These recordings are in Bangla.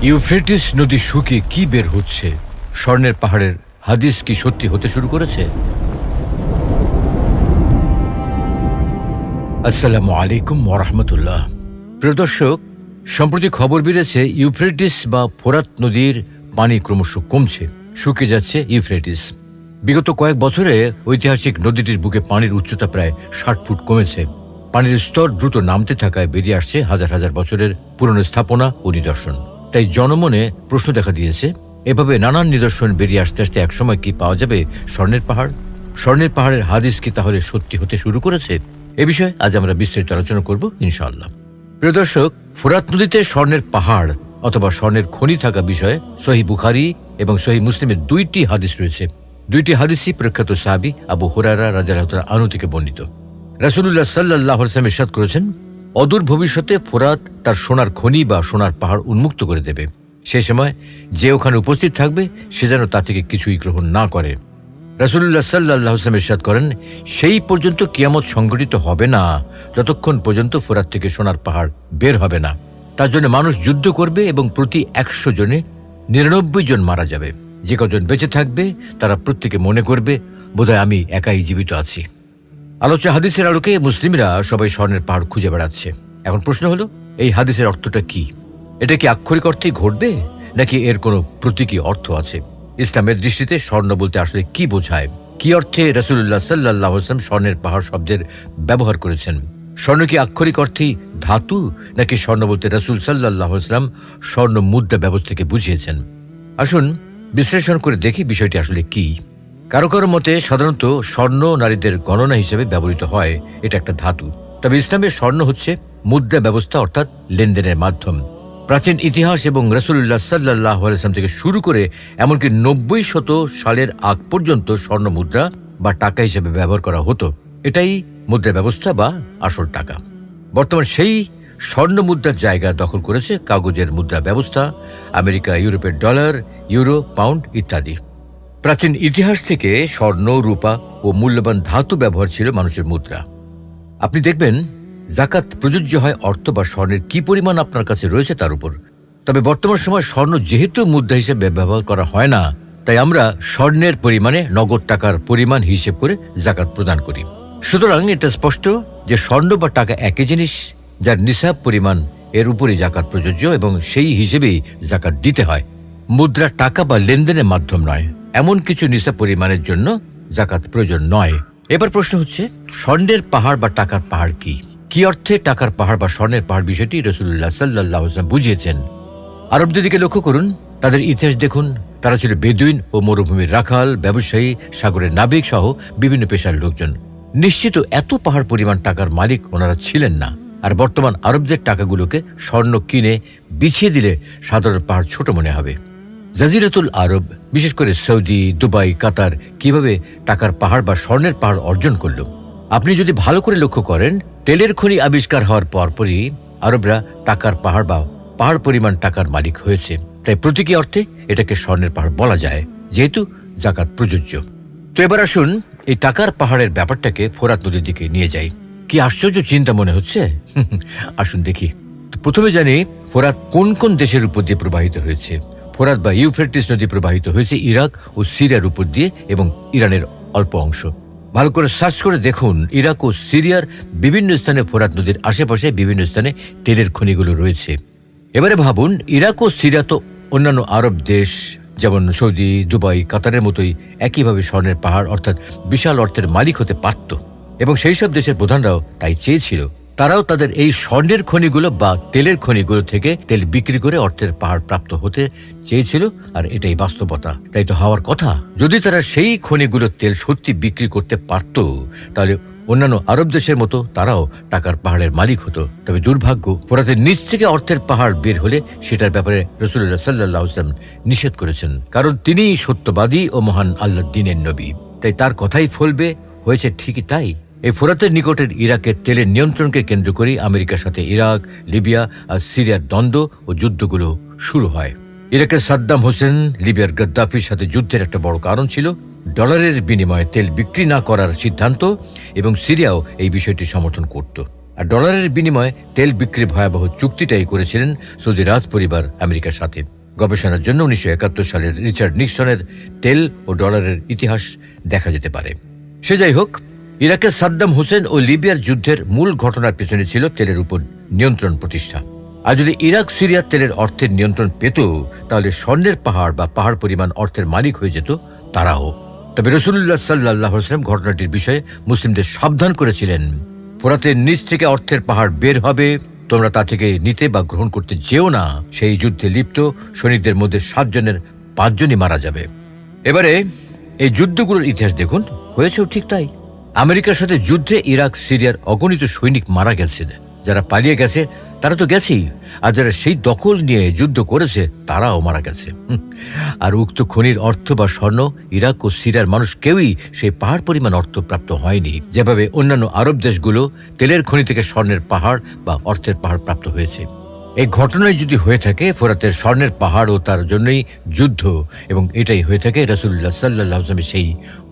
ইউফ্রেটিস নদী শুকিয়ে কি বের হচ্ছে? স্বর্ণের পাহাড়ের হাদিস কি সত্যি হতে শুরু করেছে? আসসালামু আলাইকুম ওয়া রাহমাতুল্লাহ। প্রিয় দর্শক, সম্প্রতি খবর বেরিয়েছে ইউফ্রেটিস বা ফোরাত নদীর পানি ক্রমশ কমছে, শুকিয়ে যাচ্ছে ইউফ্রেটিস। বিগত কয়েক বছরে ঐতিহাসিক নদীটির বুকে পানির উচ্চতা প্রায় ৬০ ফুট কমেছে। পানির স্তর দ্রুত নামতে থাকায় বেরিয়ে আসছে হাজার হাজার বছরের পুরনো স্থাপনা ও নিদর্শন। তাই জনমনে প্রশ্ন দেখা দিয়েছে, এভাবে নানান নিদর্শন বেরিয়ে আসতে আসতে একসময় কি পাওয়া যাবে স্বর্ণের পাহাড়? স্বর্ণের পাহাড়ের হাদিস কি তাহলে সত্যি হতে শুরু করেছে? এ বিষয়ে আজ আমরা বিস্তারিত আলোচনা করব ইনশাআল্লাহ। প্রিয় দর্শক, ফোরাত নদীতে স্বর্ণের পাহাড় অথবা স্বর্ণের খনি থাকা বিষয়ে সহিহ বুখারী এবং সহিহ মুসলিমের দুইটি হাদিস রয়েছে। দুইটি হাদিসই প্রখ্যাত সাহাবী আবু হুরায়রা রাদিয়াল্লাহু তাআলা আনহু থেকে বর্ণিত। রাসূলুল্লাহ সাল্লাল্লাহু আলাইহি ওয়াসাল্লাম ইরশাদ করেছেন, অদূর ভবিষ্যতে ফোরাত তার সোনার খনি বা সোনার পাহাড় উন্মুক্ত করে দেবে। সেই সময় যে ওখানে উপস্থিত থাকবে সে যেন তা থেকে কিছুই গ্রহণ না করে। রাসূলুল্লাহ সাল্লাল্লাহু আলাইহি ওয়াসাল্লাম ইরশাদ করেন, সেই পর্যন্ত কিয়ামত সংঘটিত হবে না যতক্ষণ পর্যন্ত ফোরাত থেকে সোনার পাহাড় বের হবে না। তার জন্য মানুষ যুদ্ধ করবে এবং প্রতি ১০০ জনে ৯৯ জন মারা যাবে। যে কজন বেঁচে থাকবে তারা প্রত্যেকে মনে করবে, বোধহয় আমি একাই জীবিত আছি। আলোচ্য হাদিসের আলোকে মুসলিমরা সবাই স্বর্ণের পাহাড় খুঁজে বেড়াচ্ছে। এখন প্রশ্ন হলো, এই হাদিসের অর্থটা কি? এটা কি আক্ষরিক অর্থেই ঘটবে, নাকি এর কোনো প্রতীকী অর্থ আছে? ইসলামের দৃষ্টিতে স্বর্ণ বলতে আসলে কি বোঝায়? কি অর্থে রাসূলুল্লাহ সাল্লাল্লাহু আলাইহি ওয়াসাল্লাম স্বর্ণের পাহাড় শব্দের ব্যবহার করেছেন? স্বর্ণ কি আক্ষরিক অর্থেই ধাতু, নাকি স্বর্ণ বলতে রাসূল সাল্লাল্লাহু আলাইহি ওয়াসাল্লাম স্বর্ণ মুদ্রা ব্যবস্থাকে বুঝিয়েছেন? আসুন বিশ্লেষণ করে দেখি বিষয়টি আসলে কি। কারো কারো মতে সাধারণত স্বর্ণ নারীদের গণনা হিসেবে ব্যবহৃত হয়, এটা একটা ধাতু। তবে ইসলামের স্বর্ণ হচ্ছে মুদ্রা ব্যবস্থা, অর্থাৎ লেনদেনের মাধ্যম। প্রাচীন ইতিহাস এবং রাসূলুল্লাহ সাল্লাল্লাহু আলাইহি ওয়াসাল্লাম থেকে শুরু করে এমনকি ৯০ সালের আগ পর্যন্ত স্বর্ণ মুদ্রা বা টাকা হিসেবে ব্যবহার করা হতো। এটাই মুদ্রা ব্যবস্থা বা আসল টাকা। বর্তমান সেই স্বর্ণ মুদ্রার জায়গা দখল করেছে কাগজের মুদ্রা ব্যবস্থা, আমেরিকা, ইউরোপের ডলার, ইউরো, পাউন্ড ইত্যাদি। প্রাচীন ইতিহাস থেকে স্বর্ণ, রূপা ও মূল্যবান ধাতু ব্যবহার ছিল মানুষের মুদ্রা। আপনি দেখবেন যাকাত প্রযোজ্য হয় অর্থ বা স্বর্ণের কি পরিমাণ আপনার কাছে রয়েছে তার উপর। তবে বর্তমান সময় স্বর্ণ যেহেতু মুদ্রা হিসেবে ব্যবহার করা হয় না, তাই আমরা স্বর্ণের পরিমাণে নগদ টাকার পরিমাণ হিসেব করে যাকাত প্রদান করি। সুতরাং এটা স্পষ্ট যে স্বর্ণ বা টাকা একই জিনিস, যার নিসাব পরিমাণ এর উপরই যাকাত প্রযোজ্য এবং সেই হিসেবেই যাকাত দিতে হয়। মুদ্রা টাকা বা লেনদেনের মাধ্যম নয়, এমন কিছু নিসাব পরিমাণের জন্য যাকাত প্রয়োজন নয়। এবার প্রশ্ন হচ্ছে, স্বর্ণের পাহাড় বা টাকার পাহাড় কি? কি অর্থে টাকার পাহাড় বা স্বর্ণের পাহাড় বিষয়টি রাসূলুল্লাহ সাল্লাল্লাহু আলাইহি ওয়াসাল্লাম বুঝিয়েছেন? আরবদের দিকে লক্ষ্য করুন, তাদের ইতিহাস দেখুন। তারা ছিল বেদুইন ও মরুভূমির রাখাল, ব্যবসায়ী, সাগরের নাবিক সহ বিভিন্ন পেশার লোকজন। নিশ্চিত এত পাহাড় পরিমাণ টাকার মালিক ওনারা ছিলেন না। আর বর্তমান আরবদের টাকাগুলোকে স্বর্ণ কিনে বিছিয়ে দিলে সাধারণ পাহাড় ছোট মনে হবে। জাজিরাতুল আরব, বিশেষ করে সৌদি, দুবাই, কাতার কিভাবে টাকার পাহাড় বা স্বর্ণের পাহাড় অর্জন করল? আপনি যদি ভালো করে লক্ষ্য করেন, তেলের খনি আবিষ্কার হওয়ার পরপরই আরবরা টাকার পাহাড় বা পাহাড় পরিমাণ টাকার মালিক হয়েছে। তাই প্রতীকী অর্থে এটাকে স্বর্ণের পাহাড় বলা যায়, যেহেতু যাকাত প্রযোজ্য। তো এবার আসুন এই টাকার পাহাড়ের ব্যাপারটাকে ফোরাত নদীর দিকে নিয়ে যাই। কি আশ্চর্য চিন্তা মনে হচ্ছে? আসুন দেখি। তো প্রথমে জানি ফোরাত কোন কোন দেশের উপর দিয়ে প্রবাহিত হয়েছে। ফোরাত বা ইউফ্রেটিস নদী প্রবাহিত হয়েছে ইরাক ও সিরিয়ার উপর দিয়ে এবং ইরানের অল্প অংশ। ভালো করে সার্চ করে দেখুন, ইরাক ও সিরিয়ার বিভিন্ন স্থানে ফোরাত নদীর আশেপাশে বিভিন্ন স্থানে তেলের খনিগুলো রয়েছে। এবারে ভাবুন, ইরাক ও সিরিয়া তো অন্যান্য আরব দেশ যেমন সৌদি, দুবাই, কাতারের মতোই একইভাবে স্বর্ণের পাহাড় অর্থাৎ বিশাল অর্থের মালিক হতে পারত এবং সেই সব দেশের প্রধানরাও তাই চেয়েছিল। তারাও তাদের এই স্বর্ণের খনিগুলো বা তেলের খনিগুলো থেকে তেল বিক্রি করে অর্থের পাহাড় প্রাপ্ত হতে চেয়েছিল, আর এটাই বাস্তবতা। তাই তো হওয়ার কথা। যদি তারা সেই খনিগুলোর তেল সত্যি বিক্রি করতে পারত, তাহলে অন্যান্য আরব দেশের মতো তারাও টাকার পাহাড়ের মালিক হতো। তবে দুর্ভাগ্য, ফোরাতের নিচ থেকে অর্থের পাহাড় বের হলে সেটার ব্যাপারে রাসূলুল্লাহ সাল্লাল্লাহু আলাইহি ওয়াসাল্লাম নিষেধ করেছেন, কারণ তিনিই সত্যবাদী ও মহান আল্লাহর দ্বীনের নবী। তাই তার কথাই ফলবে। হয়েছে ঠিকই তাই। এই ফোরাতের নিকটের ইরাকের তেলের নিয়ন্ত্রণকে কেন্দ্র করে আমেরিকার সাথে ইরাক, লিবিয়া আর সিরিয়ার দ্বন্দ্ব ও যুদ্ধগুলো শুরু হয়। ইরাকের সাদ্দাম হোসেন লিবিয়ার গাদ্দাফির সাথে যুদ্ধের একটা বড় কারণ ছিল ডলারের বিনিময়ে তেল বিক্রি না করার সিদ্ধান্ত, এবং সিরিয়াও এই বিষয়টি সমর্থন করত। আর ডলারের বিনিময়ে তেল বিক্রি ভয়াবহ চুক্তিটাই করেছিলেন সৌদি রাজ পরিবার আমেরিকার সাথে। গবেষণার জন্য 1971 সালের রিচার্ড নিক্সনের তেল ও ডলারের ইতিহাস দেখা যেতে পারে। সে যাই হোক, ইরাকের সাদ্দাম হোসেন ও লিবিয়ার যুদ্ধের মূল ঘটনার পেছনে ছিল তেলের উপর নিয়ন্ত্রণ প্রতিষ্ঠা। আর যদি ইরাক সিরিয়া তেলের অর্থের নিয়ন্ত্রণ পেত, তাহলে স্বর্ণের পাহাড় বা পাহাড় পরিমাণ অর্থের মালিক হয়ে যেত তারাও। তবে রাসূলুল্লাহ সাল্লাল্লাহু আলাইহি ওয়াসাল্লাম ঘটনাটির বিষয়ে মুসলিমদের সাবধান করেছিলেন, ফোরাতের নিচ থেকে অর্থের পাহাড় বের হবে, তোমরা তা থেকে নিতে বা গ্রহণ করতে যেও না। সেই যুদ্ধে লিপ্ত সৈনিকদের মধ্যে 7 জনের 5 জনই মারা যাবে। এবারে এই যুদ্ধগুলোর ইতিহাস দেখুন, হয়েছেও ঠিক তাই। আমেরিকার সাথে যুদ্ধে ইরাক সিরিয়ার অগণিত সৈনিক মারা গেছে। যারা পালিয়ে গেছে তারা তো গেছেই, আর যারা সেই দখল নিয়ে যুদ্ধ করেছে তারাও মারা গেছে। আর উক্ত খনির অর্থ বা স্বর্ণ ইরাক ও সিরিয়ার মানুষ কেউই সেই পাহাড় পরিমাণ অর্থ প্রাপ্ত হয়নি, যেভাবে অন্যান্য আরব দেশগুলো তেলের খনি থেকে স্বর্ণের পাহাড় বা অর্থের পাহাড় প্রাপ্ত হয়েছে। এই ঘটনায় যদি হয়ে থাকে ফোরাতের স্বর্ণের পাহাড় ও তার জন্যই যুদ্ধ, এবং এটাই হয়ে থাকে রাসূলুল্লাহ সাল্লাল্লাহু আলাইহি ওয়াসাল্লামের সেই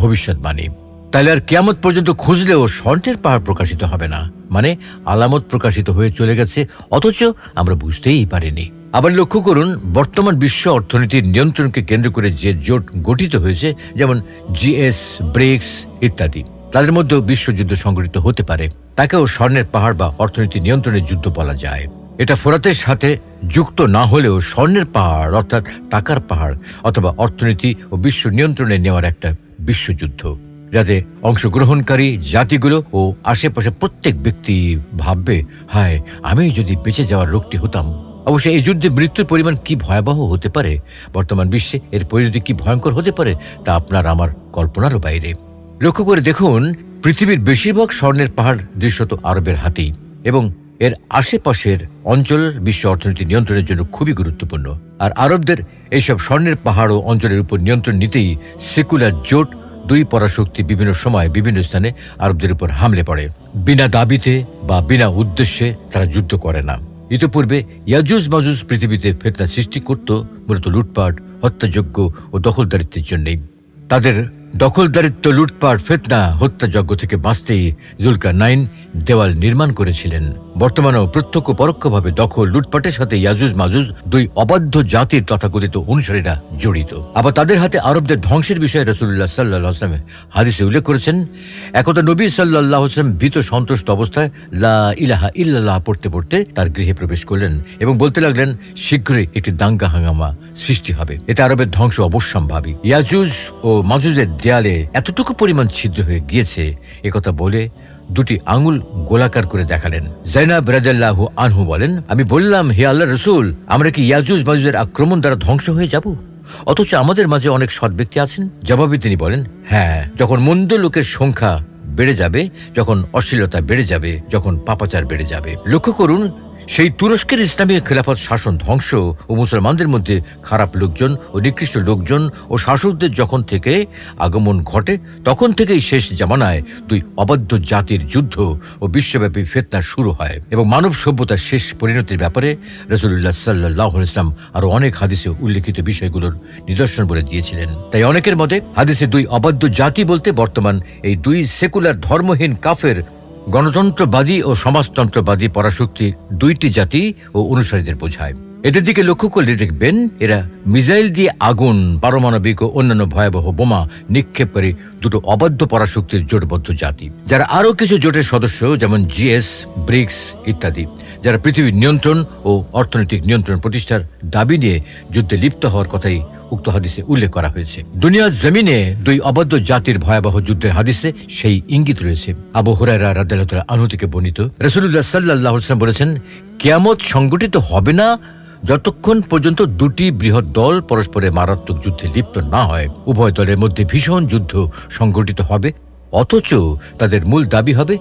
ভবিষ্যৎবাণী, তাহলে আর কিয়ামত পর্যন্ত খুঁজলেও স্বর্ণের পাহাড় প্রকাশিত হবে না। মানে আলামত প্রকাশিত হয়ে চলে গেছে, অথচ আমরা বুঝতেই পারিনি। আবার লক্ষ্য করুন, বর্তমান বিশ্ব অর্থনীতির নিয়ন্ত্রণকে কেন্দ্র করে যে জোট গঠিত হয়েছে, যেমন জিএস, ব্রিক্স ইত্যাদি, তাদের মধ্যে বিশ্বযুদ্ধ সংঘটিত হতে পারে। তাকেও স্বর্ণের পাহাড় বা অর্থনীতি নিয়ন্ত্রণের যুদ্ধ বলা যায়। এটা ফোরাতের সাথে যুক্ত না হলেও স্বর্ণের পাহাড় অর্থাৎ টাকার পাহাড় অথবা অর্থনীতি ও বিশ্ব নিয়ন্ত্রণে নেওয়ার একটা বিশ্বযুদ্ধ, যাতে অংশগ্রহণকারী জাতিগুলো ও আশেপাশে প্রত্যেক ব্যক্তি ভাববে, হায় আমি যদি বেঁচে যাওয়ার লোকটি হতাম। অবশ্য এই যুদ্ধে মৃত্যুর পরিমাণ কি ভয়াবহ হতে পারে, বর্তমান বিশ্বে এর পরিণতি কি ভয়ঙ্কর হতে পারে, তা আপনার আমার কল্পনারও বাইরে। লক্ষ্য করে দেখুন, পৃথিবীর বেশিরভাগ স্বর্ণের পাহাড় দৃশ্যত আরবের হাতেই, এবং এর আশেপাশের অঞ্চল বিশ্ব অর্থনীতি নিয়ন্ত্রণের জন্য খুবই গুরুত্বপূর্ণ। আর আরবদের এইসব স্বর্ণের পাহাড় ও অঞ্চলের উপর নিয়ন্ত্রণ নিতেই সেকুলার জোট দুই পরাশক্তি বিভিন্ন সময় বিভিন্ন স্থানে আরবদের উপর হামলে পড়ে। বিনা দাবিতে বা বিনা উদ্দেশ্যে তারা যুদ্ধ করে না। ইতিপূর্বে ইয়াজুজ মাজুজ পৃথিবীতে ফিতনা সৃষ্টি করত, মূলত লুটপাট, হত্যাযজ্ঞ ও দখলদারিত্বের জন্যই। তাদের দখলদারিত্ব, লুটপাট, ফিতনা, হত্যাযজ্ঞ থেকে বাঁচতেই জুলকারনাইন দেওয়াল নির্মাণ করেছিলেন। বর্তমানেও প্রত্যক্ষ পরোক্ষভাবে দখল, লুটপাটের সাথে ইয়াজুজ মাজুজ দুই অবাধ্য জাতির তথাকথিত অনুসারীরা জড়িত। আবার তাদের হাতে আরবদের ধ্বংসের বিষয়ে রাসূলুল্লাহ সাল্লাল্লাহু আলাইহি ওয়াসাল্লাম হাদিসে উল্লেখ করেছেন। একদা নবী সাল্লাল্লাহু আলাইহি ওয়াসাল্লাম ভীত সন্ত্রস্ত অবস্থায় লা ইলাহা ইল্লাল্লাহ পড়তে পড়তে তার গৃহে প্রবেশ করলেন এবং বলতে লাগলেন, শীঘ্রই একটি দাঙ্গা হাঙ্গামা সৃষ্টি হবে, এতে আরবের ধ্বংস অবশ্যম্ভাবী। ইয়াজুজ ও মাজুজের দেয়ালে এতটুকু পরিমাণ ছিদ্র হয়ে গিয়েছে, একথা বলে দুটি আঙুল গোলাকার করে দেখালেন। যায়নাব রাদিয়াল্লাহু আনহু বলেন, আমি বললাম, হে আল্লাহর রাসূল, আমরা কি ইয়াজুজ মাজুজের আক্রমণ দ্বারা ধ্বংস হয়ে যাব? অথচ আমাদের মাঝে অনেক সৎ ব্যক্তি আছেন। জবাবে তিনি বলেন, হ্যাঁ, যখন মন্দ লোকের সংখ্যা বেড়ে যাবে, যখন অশ্লীলতা বেড়ে যাবে, যখন পাপাচার বেড়ে যাবে। লক্ষ্য করুন, সেই তুরস্কের ইসলামী খেলাফত শাসন ধ্বংস ও মুসলমানদের মধ্যে খারাপ লোকজন ও নিকৃষ্ট লোকজন ও শাসকদের যখন থেকে আগমন ঘটে, তখন থেকেই শেষ জামানায় দুই অবাধ্য জাতির যুদ্ধ ও বিশ্বব্যাপী ফিতনা শুরু হয়। এবং মানব সভ্যতার শেষ পরিণতির ব্যাপারে রাসূলুল্লাহ সাল্লাল্লাহু আলাইহি ওয়াসাল্লাম আরো অনেক হাদিসে উল্লেখিত বিষয়গুলোর নিদর্শন বলে দিয়েছিলেন। তাই অনেকের মতে হাদিসে দুই অবাধ্য জাতি বলতে বর্তমান এই দুই সেকুলার ধর্মহীন কাফের, গণতন্ত্রবাদী ও সমাজতন্ত্রবাদী পরাশক্তি দুইটি জাতি ও অনুসারীদের বোঝায়। এদের দিকে লক্ষ্য করলে দেখবেন, এরা মিসাইল দিয়ে আগুন, পারমাণবিক ও অন্যান্য ভয়াবহ বোমা নিক্ষেপ করে দুটো অবাধ্য পরাশক্তির জোটবদ্ধ জাতি, যারা আরও কিছু জোটের সদস্য, যেমন জিএস, ব্রিক্স ইত্যাদি, যারা পৃথিবীর নিয়ন্ত্রণ ও অর্থনৈতিক নিয়ন্ত্রণ প্রতিষ্ঠার দাবি নিয়ে যুদ্ধে লিপ্ত হওয়ার কথাই উক্ত হাদিসে উল্লেখ করা হয়েছে। দুনিয়ার জমিনে দুই অবাধ্য জাতির ভয়াবহ যুদ্ধের হাদিসে সেই ইঙ্গিত রয়েছে। আবু হুরায়রা রাদিয়াল্লাহু তাআলা আনহু থেকে বর্ণিত, রাসূলুল্লাহ সাল্লাল্লাহু আলাইহি ওয়াসাল্লাম বলেছেন, কিয়ামত সংগঠিত হবে না যতক্ষণ পর্যন্ত দুটি বৃহৎ দল পরস্পরের মারাত্মক যুদ্ধে লিপ্ত না হয়। উভয় দলের মধ্যে ভীষণ যুদ্ধ সংগঠিত হবে, অথচ তাদের মূল দাবি হবে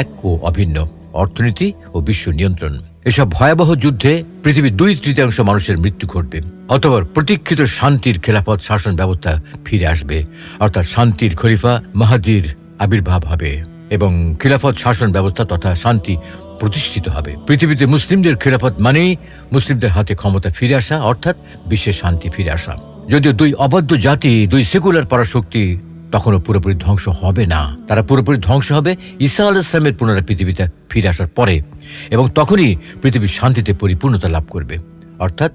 এক ও অভিন্ন, অর্থনীতি ও বিশ্ব নিয়ন্ত্রণ। এসব ভয়াবহ যুদ্ধে পৃথিবীর 2/3 মানুষের মৃত্যু ঘটবে, অথবা প্রতীক্ষিত শান্তির খেলাফত শাসন ব্যবস্থা ফিরে আসবে, অর্থাৎ শান্তির খলিফা মাহদীর আবির্ভাব হবে এবং খেলাফত শাসন ব্যবস্থা তথা শান্তি প্রতিষ্ঠিত হবে। পৃথিবীতে মুসলিমদের খেলাফত মানেই মুসলিমদের হাতে ক্ষমতা ফিরে আসা, অর্থাৎ বিশ্বে শান্তি ফিরে আসা। যদিও দুই অবাধ্য জাতি, দুই সেকুলার পরাশক্তি তখনও পুরোপুরি ধ্বংস হবে না। তারা পুরোপুরি ধ্বংস হবে ঈসা আলাইহিস সালামের পুনরায় পৃথিবীতে ফিরে আসার পরে, এবং তখনই পৃথিবী শান্তিতে পরিপূর্ণতা লাভ করবে। অর্থাৎ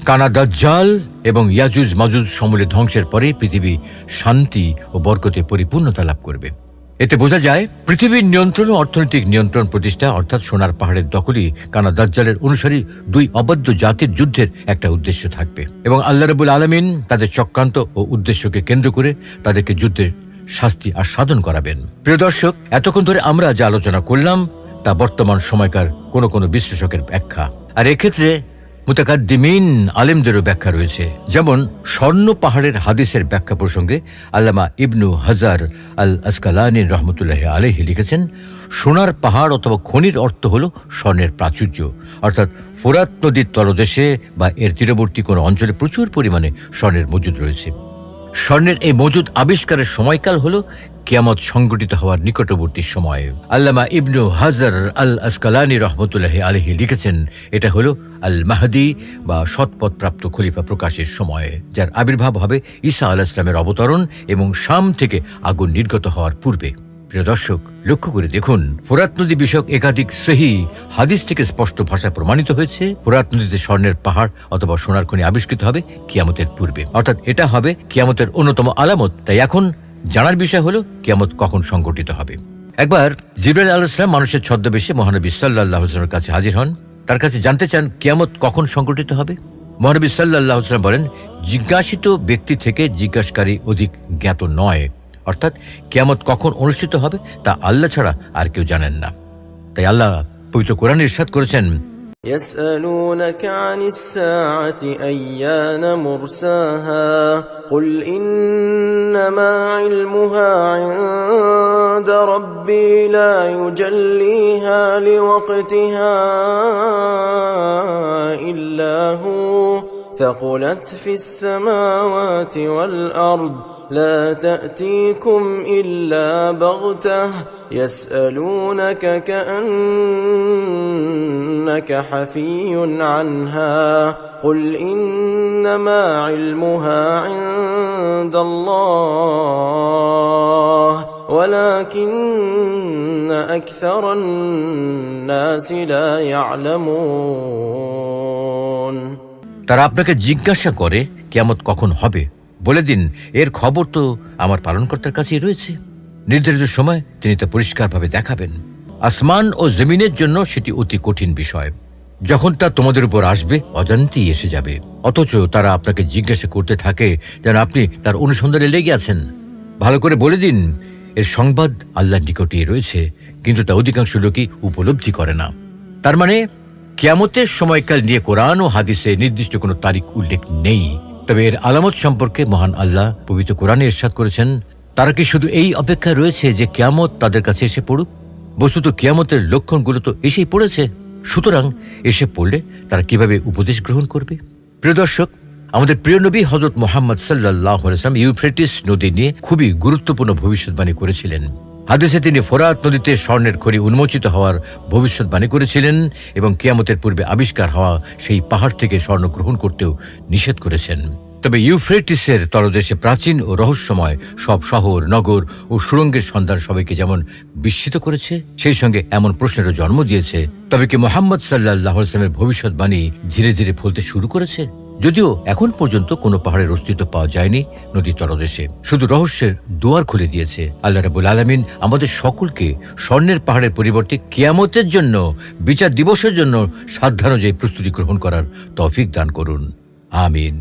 কানা দাজ্জাল এবং ইয়াজুজ মাজুজ সমূলে ধ্বংসের পরে পৃথিবী শান্তি ও বরকতে পরিপূর্ণতা লাভ করবে। এতে বোঝা যায় পৃথিবীর নিয়ন্ত্রণ ও অর্থনৈতিক নিয়ন্ত্রণ প্রতিষ্ঠা, অর্থাৎ সোনার পাহাড়ের দখলই কানা দাজ্জালের অনুসারী দুই অবাধ্য জাতির যুদ্ধের একটা উদ্দেশ্য থাকবে, এবং আল্লাহ রাব্বুল আলামিন তাদের চক্রান্ত ও উদ্দেশ্যকে কেন্দ্র করে তাদেরকে যুদ্ধের শাস্তি আস্বাদন করাবেন। প্রিয় দর্শক, এতক্ষণ ধরে আমরা যা আলোচনা করলাম তা বর্তমান সময়কার কোনো কোনো বিশ্লেষকের ব্যাখ্যা, আর এক্ষেত্রে মুতাকাদ্দিমিন আলেমদেরও ব্যাখ্যা রয়েছে। যেমন স্বর্ণ পাহাড়ের হাদিসের ব্যাখ্যা প্রসঙ্গে আল্লামা ইবনু হাজার আল আসকালানী রহমতুল্লাহ আলাইহি লিখেছেন, সোনার পাহাড় অথবা খনির অর্থ হল স্বর্ণের প্রাচুর্য, অর্থাৎ ফোরাত নদীর তলদেশে বা এর তীরবর্তী কোনো অঞ্চলে প্রচুর পরিমাণে স্বর্ণের মজুদ রয়েছে। স্বর্ণের এই মজুদ আবিষ্কারের সময়কাল হল কিয়ামত সংঘটিত হওয়ার নিকটবর্তী সময়। আল্লামা ইবনু হাজার আল আসকালানী রহমতুল্লাহ আলাইহি লিখেছেন, এটা হলো আল মাহদি বা সৎপথ প্রাপ্ত খলিফা প্রকাশের সময়, যার আবির্ভাব হবে ঈসা আলাইহিস সালামের অবতরণ এবং শাম থেকে আগুন নির্গত হওয়ার পূর্বে। প্রিয় দর্শক, লক্ষ্য করে দেখুন, ফোরাত নদী বিষয়ক একাধিক সহিহ হাদিস থেকে স্পষ্ট ভাষায় প্রমাণিত হয়েছে ফোরাত নদীতে স্বর্ণের পাহাড় অথবা সোনার খনি আবিষ্কৃত হবে কিয়ামতের পূর্বে, অর্থাৎ এটা হবে কিয়ামতের অন্যতম আলামত। তাই এখন জানার বিষয় হলো কিয়ামত কখন সংঘটিত হবে। একবার জিবরাইল আলাইহিস সালাম মানুষের ছদ্মবেশে মহানবী সাল্লাল্লাহু আলাইহি ওয়াসাল্লামের কাছে হাজির হন। তার কাছে জানতে চান কিয়ামত কখন সংঘটিত হবে। মহানবী সাল্লাল্লাহু আলাইহি ওয়াসাল্লাম বলেন, জিজ্ঞাসিত ব্যক্তি থেকে জিজ্ঞাসকারী অধিক জ্ঞাত নয়, অর্থাৎ কিয়ামত কখন অনুষ্ঠিত হবে তা আল্লাহ ছাড়া আর কেউ জানেন না। তাই আল্লাহ পবিত্র কোরআনে ইরশাদ করেছেন, يسألونك عن الساعة أيان مرساها قل إنما علمها عند ربي لا يجليها لوقتها إلا هو ثقلت في السماوات والأرض لا تأتيكم إلا بغتة يسألونك كأنك حفي عنها قل إنما علمها عند الله ولكن أكثر الناس لا يعلمون। তারা আপনাকে জিজ্ঞাসা করে কিয়ামত কখন হবে, বলে দিন এর খবর তো আমার পালনকর্তার কাছেই রয়েছে। নির্ধারিত সময় তিনি তা পরিষ্কারভাবে দেখাবেন। আসমান ও জমিনের জন্য সেটি অতি কঠিন বিষয়, যখন তা তোমাদের উপর আসবে অজান্তেই এসে যাবে, অথচ তারা আপনাকে জিজ্ঞাসা করতে থাকে যেন আপনি তার অনুসন্ধানে লেগে আছেন। ভালো করে বলে দিন এর সংবাদ আল্লাহর নিকটেই রয়েছে, কিন্তু তা অধিকাংশ লোকই উপলব্ধি করে না। তার মানে কিয়ামতের সময়কাল নিয়ে কোরআন ও হাদিসে নির্দিষ্ট কোনো তারিখ উল্লেখ নেই, তবে এর আলামত সম্পর্কে মহান আল্লাহ পবিত্র কোরআনে ইরশাদ করেছেন, তারা কি শুধু এই অপেক্ষায় রয়েছে যে কিয়ামত তাদের কাছে এসে পড়ুক? বস্তুত কিয়ামতের লক্ষণগুলো তো এসেই পড়েছে, সুতরাং এসে পড়লে তারা কিভাবে উপদেশ গ্রহণ করবে? প্রিয় দর্শক, আমাদের প্রিয় নবী হযরত মুহাম্মদ সাল্লাল্লাহু আলাইহি ওয়াসাল্লাম ইউফ্রেটিস নদী নিয়ে খুবই গুরুত্বপূর্ণ ভবিষ্যৎবাণী করেছিলেন। হাদিসে তিনি ফোরাত নদীতে স্বর্ণের খনি উন্মোচিত হওয়ার ভবিষ্যৎবাণী করেছিলেন এবং কিয়ামতের পূর্বে আবিষ্কার হওয়া সেই পাহাড় থেকে স্বর্ণ গ্রহণ করতেও নিষেধ করেছেন। তবে ইউফ্রেটিসের তলদেশে প্রাচীন ও রহস্যময় সব শহর, নগর ও সুড়ঙ্গের সন্ধান সবাইকে যেমন বিস্মিত করেছে, সেই সঙ্গে এমন প্রশ্নেরও জন্ম দিয়েছে, তবে কি মুহাম্মদ সাল্লাল্লাহু আলাইহি ওয়াসাল্লামের ভবিষ্যৎবাণী ধীরে ধীরে ফলতে শুরু করেছে? যদিও এখন পর্যন্ত কোনো পাহাড়ের অস্তিত্ব পাওয়া যায়নি নদীর তলদেশে, শুধু রহস্যের দুয়ার খুলে দিয়েছে। আল্লাহ রাব্বুল আলামিন আমাদের সকলকে স্বর্ণের পাহাড়ের পরিবর্তে কিয়ামতের জন্য, বিচার দিবসের জন্য সাধ্যানুযায়ী প্রস্তুতি গ্রহণ করার তৌফিক দান করুন। আমিন।